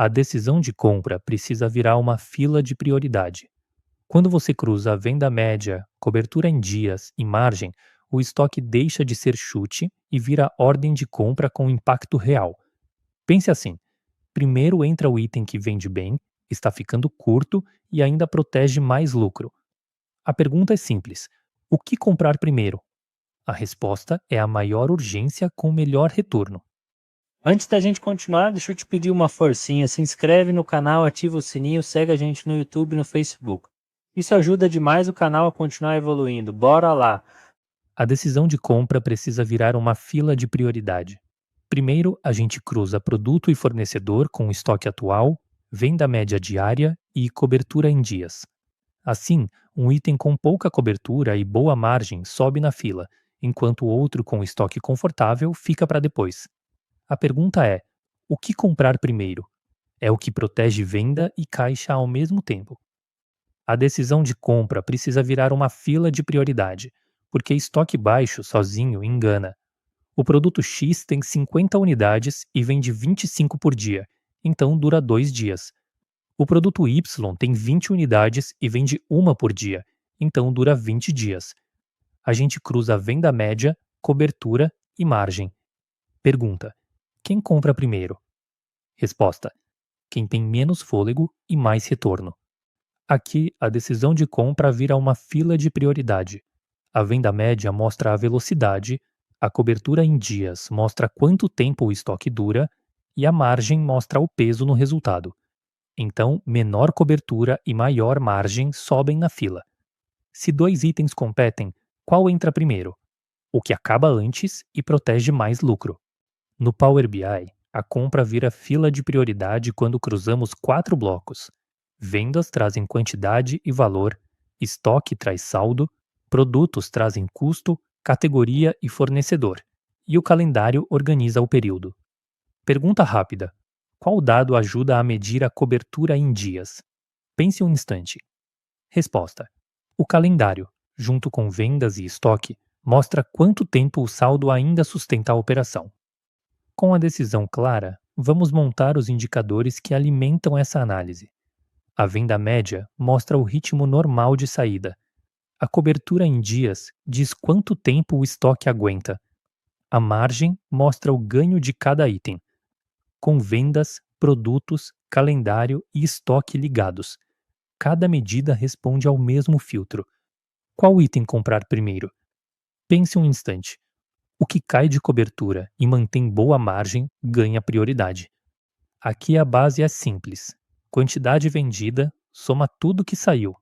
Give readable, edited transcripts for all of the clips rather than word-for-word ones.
A decisão de compra precisa virar uma fila de prioridade. Quando você cruza a venda média, cobertura em dias e margem, o estoque deixa de ser chute e vira ordem de compra com impacto real. Pense assim: primeiro entra o item que vende bem, está ficando curto e ainda protege mais lucro. A pergunta é simples: o que comprar primeiro? A resposta é a maior urgência com melhor retorno. Antes da gente continuar, deixa eu te pedir uma forcinha. Se inscreve no canal, ativa o sininho, segue a gente no YouTube e no Facebook. Isso ajuda demais o canal a continuar evoluindo. Bora lá! A decisão de compra precisa virar uma fila de prioridade. Primeiro, a gente cruza produto e fornecedor com o estoque atual, venda média diária e cobertura em dias. Assim, um item com pouca cobertura e boa margem sobe na fila, enquanto o outro com estoque confortável fica para depois. A pergunta é: o que comprar primeiro? É o que protege venda e caixa ao mesmo tempo. A decisão de compra precisa virar uma fila de prioridade, porque estoque baixo sozinho engana. O produto X tem 50 unidades e vende 25 por dia, então dura 2 dias. O produto Y tem 20 unidades e vende uma por dia, então dura 20 dias. A gente cruza a venda média, cobertura e margem. Pergunta: quem compra primeiro? Resposta: quem tem menos fôlego e mais retorno. Aqui, a decisão de compra vira uma fila de prioridade. A venda média mostra a velocidade, a cobertura em dias mostra quanto tempo o estoque dura e a margem mostra o peso no resultado. Então, menor cobertura e maior margem sobem na fila. Se dois itens competem, qual entra primeiro? O que acaba antes e protege mais lucro. No Power BI, a compra vira fila de prioridade quando cruzamos quatro blocos. Vendas trazem quantidade e valor, estoque traz saldo, produtos trazem custo, categoria e fornecedor, e o calendário organiza o período. Pergunta rápida: qual dado ajuda a medir a cobertura em dias? Pense um instante. Resposta: o calendário, junto com vendas e estoque, mostra quanto tempo o saldo ainda sustenta a operação. Com a decisão clara, vamos montar os indicadores que alimentam essa análise. A venda média mostra o ritmo normal de saída. A cobertura em dias diz quanto tempo o estoque aguenta. A margem mostra o ganho de cada item, com vendas, produtos, calendário e estoque ligados. Cada medida responde ao mesmo filtro. Qual item comprar primeiro? Pense um instante. O que cai de cobertura e mantém boa margem ganha prioridade. Aqui a base é simples. Quantidade vendida soma tudo que saiu.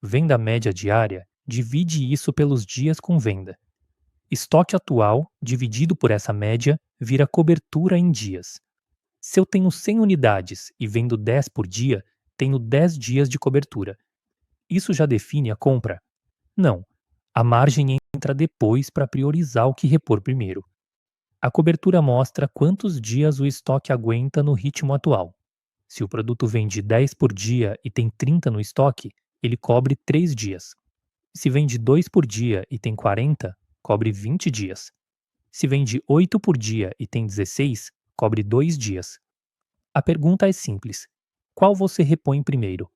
Venda média diária divide isso pelos dias com venda. Estoque atual dividido por essa média vira cobertura em dias. Se eu tenho 100 unidades e vendo 10 por dia, tenho 10 dias de cobertura. Isso já define a compra? Não. A margem entra depois para priorizar o que repor primeiro. A cobertura mostra quantos dias o estoque aguenta no ritmo atual. Se o produto vende 10 por dia e tem 30 no estoque, ele cobre 3 dias. Se vende 2 por dia e tem 40, cobre 20 dias. Se vende 8 por dia e tem 16, cobre 2 dias. A pergunta é simples: qual você repõe primeiro?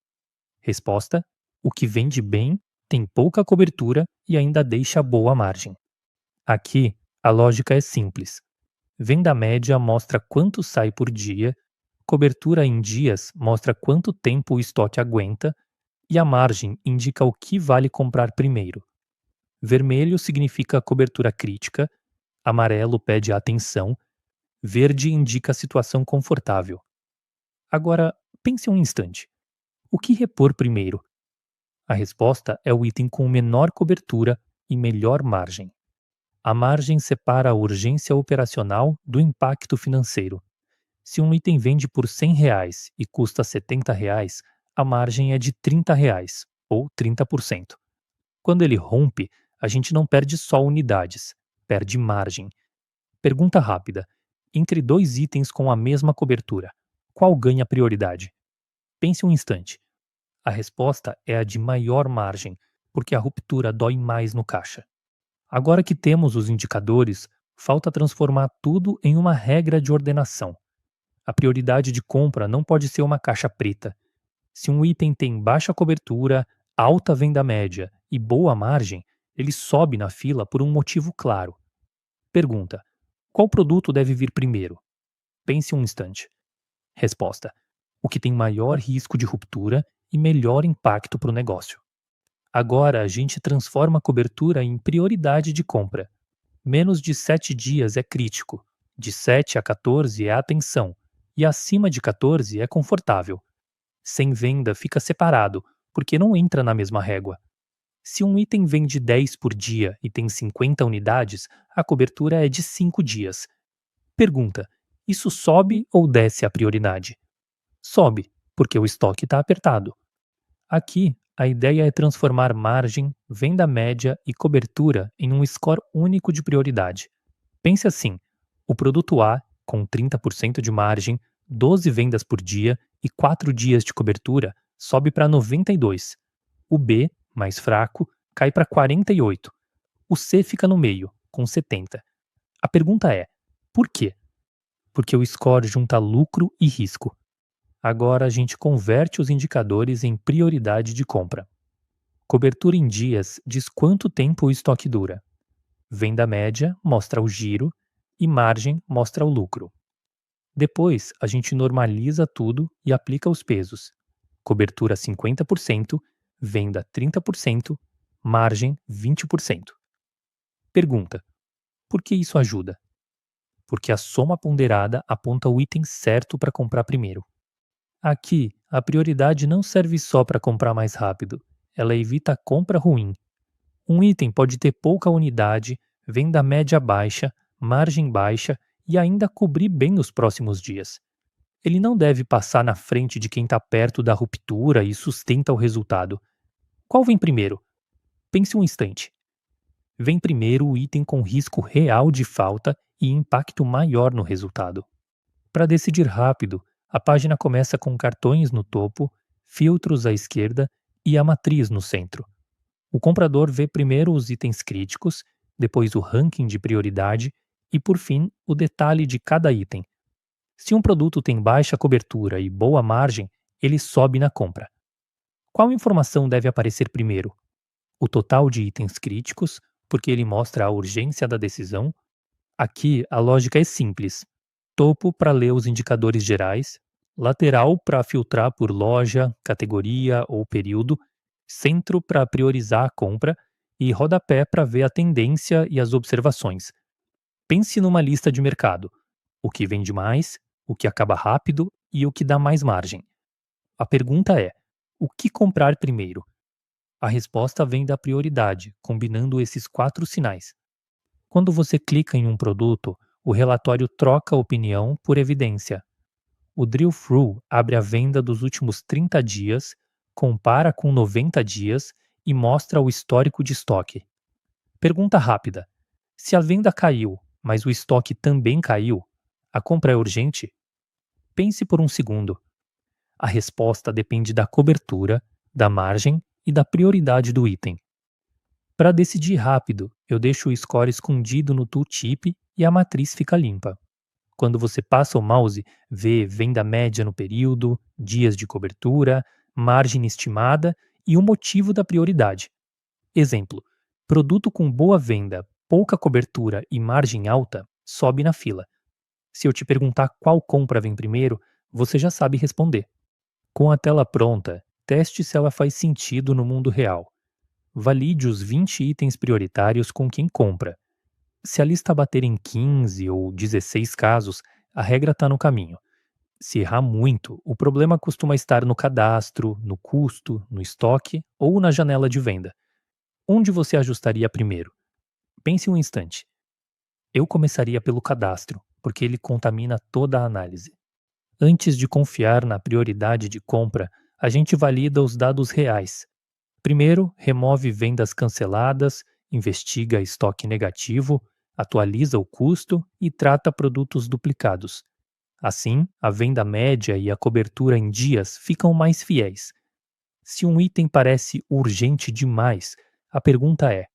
Resposta: o que vende bem, tem pouca cobertura e ainda deixa boa margem. Aqui, a lógica é simples. Venda média mostra quanto sai por dia, cobertura em dias mostra quanto tempo o estoque aguenta e a margem indica o que vale comprar primeiro. Vermelho significa cobertura crítica, amarelo pede atenção, verde indica situação confortável. Agora, pense um instante. O que repor primeiro? A resposta é o item com menor cobertura e melhor margem. A margem separa a urgência operacional do impacto financeiro. Se um item vende por R$ 100 e custa R$ 70, a margem é de R$ 30, ou 30%. Quando ele rompe, a gente não perde só unidades, perde margem. Pergunta rápida: entre dois itens com a mesma cobertura, qual ganha prioridade? Pense um instante. A resposta é a de maior margem, porque a ruptura dói mais no caixa. Agora que temos os indicadores, falta transformar tudo em uma regra de ordenação. A prioridade de compra não pode ser uma caixa preta. Se um item tem baixa cobertura, alta venda média e boa margem, ele sobe na fila por um motivo claro. Pergunta: qual produto deve vir primeiro? Pense um instante. Resposta: o que tem maior risco de ruptura e melhor impacto para o negócio. Agora a gente transforma a cobertura em prioridade de compra. Menos de 7 dias é crítico, de 7 a 14 é atenção, e acima de 14 é confortável. Sem venda fica separado, porque não entra na mesma régua. Se um item vende 10 por dia e tem 50 unidades, a cobertura é de 5 dias. Pergunta: isso sobe ou desce a prioridade? Sobe, porque o estoque está apertado. Aqui, a ideia é transformar margem, venda média e cobertura em um score único de prioridade. Pense assim: o produto A, com 30% de margem, 12 vendas por dia e 4 dias de cobertura, sobe para 92. O B, mais fraco, cai para 48. O C fica no meio, com 70. A pergunta é: por quê? Porque o score junta lucro e risco. Agora a gente converte os indicadores em prioridade de compra. Cobertura em dias diz quanto tempo o estoque dura. Venda média mostra o giro e margem mostra o lucro. Depois, a gente normaliza tudo e aplica os pesos. Cobertura 50%, venda 30%, margem 20%. Pergunta: por que isso ajuda? Porque a soma ponderada aponta o item certo para comprar primeiro. Aqui, a prioridade não serve só para comprar mais rápido, ela evita a compra ruim. Um item pode ter pouca unidade, venda média baixa, margem baixa e ainda cobrir bem os próximos dias. Ele não deve passar na frente de quem está perto da ruptura e sustenta o resultado. Qual vem primeiro? Pense um instante. Vem primeiro o item com risco real de falta e impacto maior no resultado. Para decidir rápido, a página começa com cartões no topo, filtros à esquerda e a matriz no centro. O comprador vê primeiro os itens críticos, depois o ranking de prioridade e, por fim, o detalhe de cada item. Se um produto tem baixa cobertura e boa margem, ele sobe na compra. Qual informação deve aparecer primeiro? O total de itens críticos, porque ele mostra a urgência da decisão. Aqui a lógica é simples: topo para ler os indicadores gerais, lateral para filtrar por loja, categoria ou período, centro para priorizar a compra e rodapé para ver a tendência e as observações. Pense numa lista de mercado: o que vende mais, o que acaba rápido e o que dá mais margem. A pergunta é: o que comprar primeiro? A resposta vem da prioridade, combinando esses 4 sinais. Quando você clica em um produto, o relatório troca a opinião por evidência. O drill-through abre a venda dos últimos 30 dias, compara com 90 dias e mostra o histórico de estoque. Pergunta rápida: se a venda caiu, mas o estoque também caiu, a compra é urgente? Pense por um segundo. A resposta depende da cobertura, da margem e da prioridade do item. Para decidir rápido, eu deixo o score escondido no tooltip e a matriz fica limpa. Quando você passa o mouse, vê venda média no período, dias de cobertura, margem estimada e o motivo da prioridade. Exemplo: produto com boa venda, pouca cobertura e margem alta sobe na fila. Se eu te perguntar qual compra vem primeiro, você já sabe responder. Com a tela pronta, teste se ela faz sentido no mundo real. Valide os 20 itens prioritários com quem compra. Se a lista bater em 15 ou 16 casos, a regra está no caminho. Se errar muito, o problema costuma estar no cadastro, no custo, no estoque ou na janela de venda. Onde você ajustaria primeiro? Pense um instante. Eu começaria pelo cadastro, porque ele contamina toda a análise. Antes de confiar na prioridade de compra, a gente valida os dados reais. Primeiro, remove vendas canceladas, investiga estoque negativo, atualiza o custo e trata produtos duplicados. Assim, a venda média e a cobertura em dias ficam mais fiéis. Se um item parece urgente demais, a pergunta é: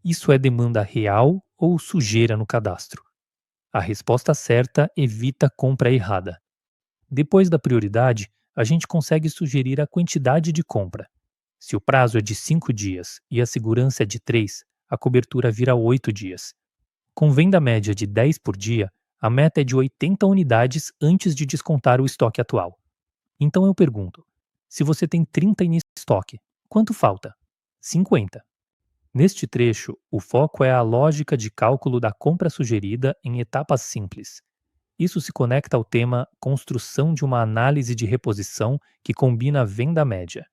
isso é demanda real ou sujeira no cadastro? A resposta certa evita compra errada. Depois da prioridade, a gente consegue sugerir a quantidade de compra. Se o prazo é de 5 dias e a segurança é de 3, a cobertura vira 8 dias. Com venda média de 10 por dia, a meta é de 80 unidades antes de descontar o estoque atual. Então eu pergunto: se você tem 30 em estoque, quanto falta? 50. Neste trecho, o foco é a lógica de cálculo da compra sugerida em etapas simples. Isso se conecta ao tema construção de uma análise de reposição que combina a venda média.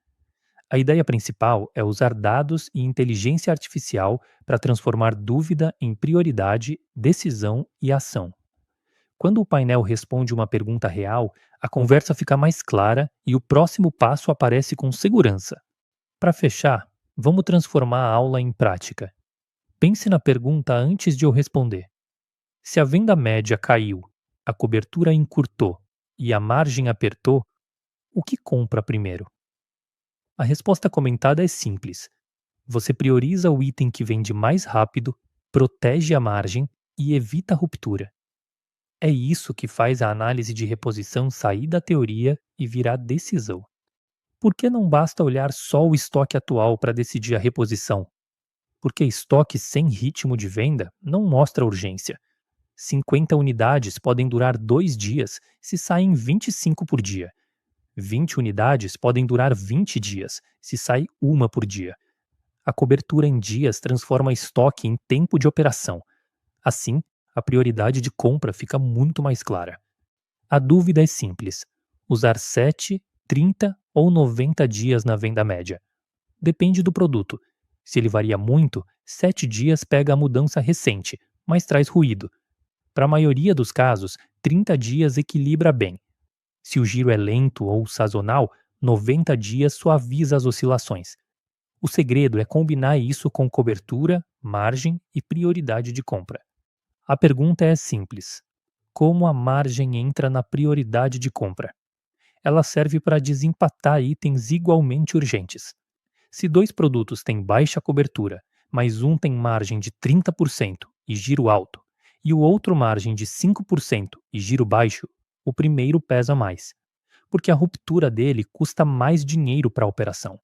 A ideia principal é usar dados e inteligência artificial para transformar dúvida em prioridade, decisão e ação. Quando o painel responde uma pergunta real, a conversa fica mais clara e o próximo passo aparece com segurança. Para fechar, vamos transformar a aula em prática. Pense na pergunta antes de eu responder. Se a venda média caiu, a cobertura encurtou e a margem apertou, o que compra primeiro? A resposta comentada é simples. Você prioriza o item que vende mais rápido, protege a margem e evita a ruptura. É isso que faz a análise de reposição sair da teoria e virar decisão. Por que não basta olhar só o estoque atual para decidir a reposição? Porque estoque sem ritmo de venda não mostra urgência. 50 unidades podem durar 2 dias se saem 25 por dia. 20 unidades podem durar 20 dias se sai uma por dia. A cobertura em dias transforma estoque em tempo de operação. Assim, a prioridade de compra fica muito mais clara. A dúvida é simples: usar 7, 30 ou 90 dias na venda média. Depende do produto. Se ele varia muito, 7 dias pega a mudança recente, mas traz ruído. Para a maioria dos casos, 30 dias equilibra bem. Se o giro é lento ou sazonal, 90 dias suaviza as oscilações. O segredo é combinar isso com cobertura, margem e prioridade de compra. A pergunta é simples: como a margem entra na prioridade de compra? Ela serve para desempatar itens igualmente urgentes. Se dois produtos têm baixa cobertura, mas um tem margem de 30% e giro alto, e o outro margem de 5% e giro baixo, o primeiro pesa mais, porque a ruptura dele custa mais dinheiro para a operação.